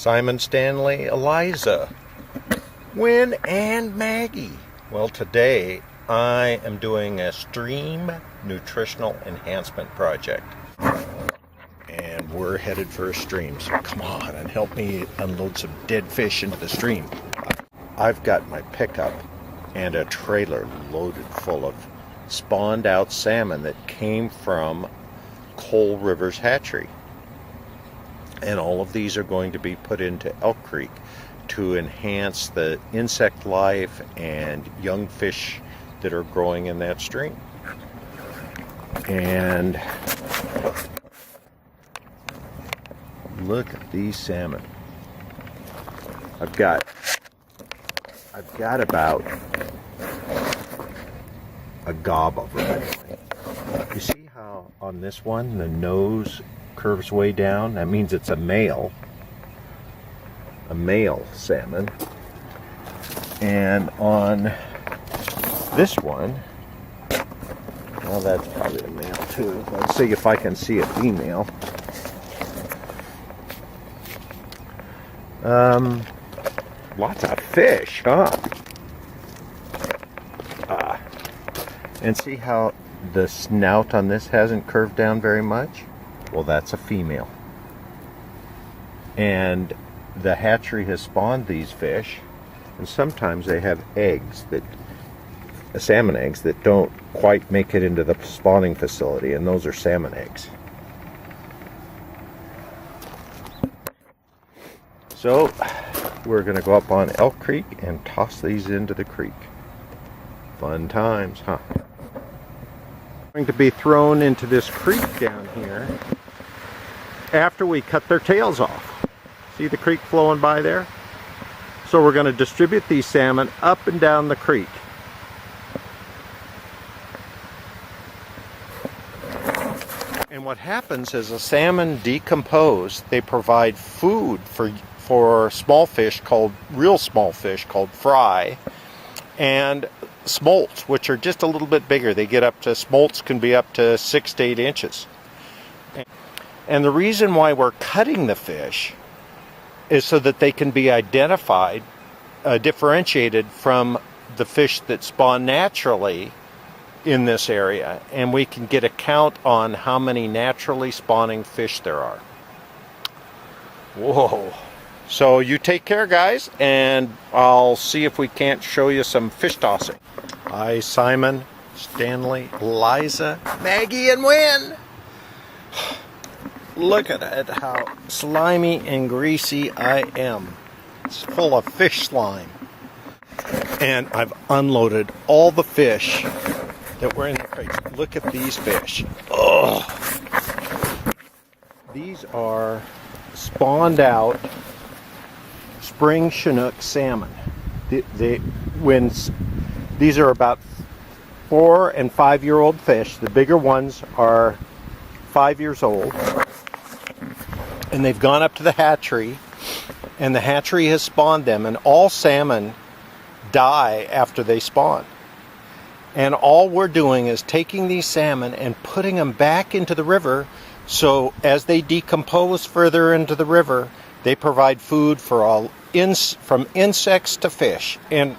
Simon, Stanley, Eliza, Win, and Maggie. Well, today I am doing a stream nutritional enhancement project. And we're headed for a stream, so come on and help me unload some dead fish into the stream. I've got my pickup and a trailer loaded full of spawned out salmon that came from Coal River's hatchery. And all of these are going to be put into Elk Creek to enhance the insect life and young fish that are growing in that stream. And look at these salmon. I've got about a gob of them. You see how on this one the nose curves way down? That means it's a male salmon. And on this one, well, that's probably a male too. Let's see if I can see a female. Lots of fish, huh? And see how the snout on this hasn't curved down very much? Well, that's a female. And the hatchery has spawned these fish, and sometimes they have eggs salmon eggs that don't quite make it into the spawning facility, and those are salmon eggs. So we're going to go up on Elk Creek and toss these into the creek. Fun times, huh? Going to be thrown into this creek down here after we cut their tails off. See the creek flowing by there? So we're going to distribute these salmon up and down the creek. And what happens is, a salmon decompose, they provide food for small fish real small fish called fry, and smolts, which are just a little bit bigger. Smolts can be up to 6 to 8 inches. And the reason why we're cutting the fish is so that they can be identified, differentiated from the fish that spawn naturally in this area, and we can get a count on how many naturally spawning fish there are. Whoa. So you take care, guys, and I'll see if we can't show you some fish tossing. Hi, Simon, Stanley, Eliza, Maggie, and Win. Look at it, how slimy and greasy I am. It's full of fish slime. And I've unloaded all the fish that were in the crates. Look at these fish. Oh, these are spawned out spring Chinook salmon. These are about 4 and 5 year old fish. The bigger ones are 5 years old, and they've gone up to the hatchery, and the hatchery has spawned them, and all salmon die after they spawn. And all we're doing is taking these salmon and putting them back into the river, so as they decompose further into the river, they provide food for from insects to fish, and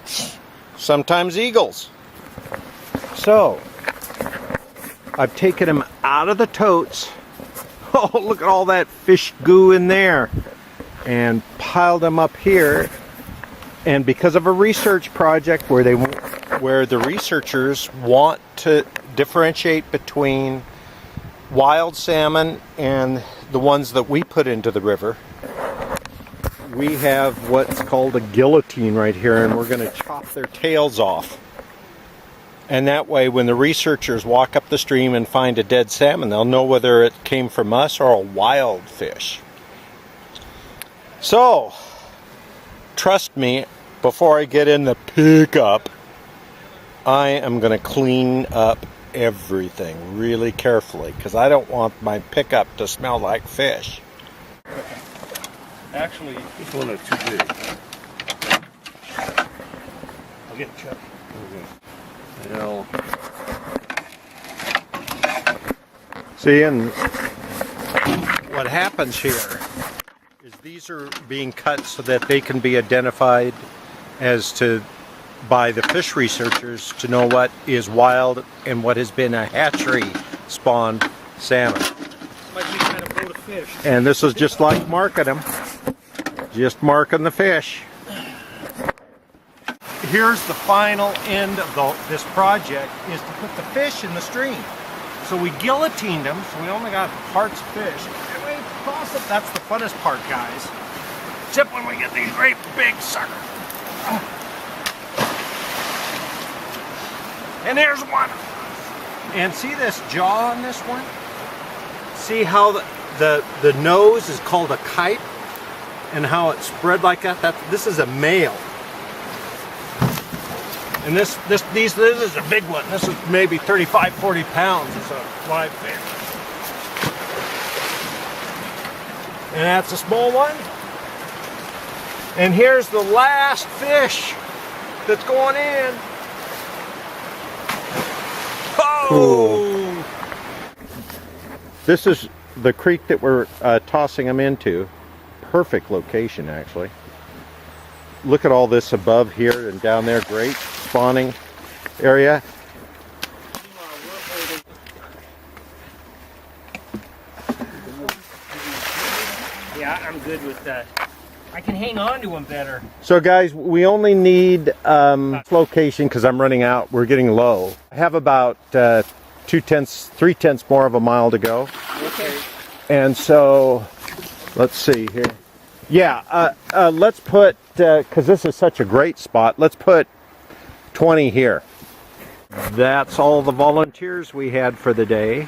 sometimes eagles. So I've taken them out of the totes. Oh, look at all that fish goo in there, and piled them up here. And because of a research project where the researchers want to differentiate between wild salmon and the ones that we put into the river, we have what's called a guillotine right here, and we're going to chop their tails off. And that way, when the researchers walk up the stream and find a dead salmon, they'll know whether it came from us or a wild fish. So, trust me, before I get in the pickup, I am going to clean up everything really carefully, because I don't want my pickup to smell like fish. Actually, this one is too big. I'll get Chuck. Okay. See, and what happens here is These are being cut so that they can be identified by the fish researchers to know what is wild and what has been a hatchery spawned salmon. Might be kind of boat of fish. And this is just like marking them. Just marking the fish. Here's the final end of this project, is to put the fish in the stream. So we guillotined them, so we only got parts of fish. And we toss it. That's the funnest part, guys. Except when we get these great big suckers. And there's one. And see this jaw on this one? See how the nose is called a kite? And how it's spread like that? This is a male. And this is a big one. This is maybe 35, 40 pounds. It's a live fish. And that's a small one. And here's the last fish that's going in. Oh! Cool. This is the creek that we're tossing them into. Perfect location, actually. Look at all this above here and down there. Great spawning area. Yeah, I'm good with that. I can hang on to them better. So guys, we only need location because I'm running out. We're getting low. I have about 3/10 more of a mile to go. Okay. And so, let's see here. Yeah, let's put, because this is such a great spot, let's put 20 here. That's all the volunteers we had for the day.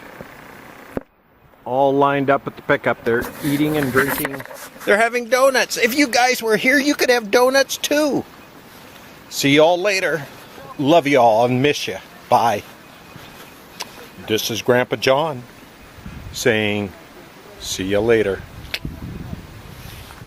All lined up at the pickup. They're eating and drinking. They're having donuts. If you guys were here, you could have donuts too. See y'all later. Love y'all and miss you. Bye. This is Grandpa John saying, see you later.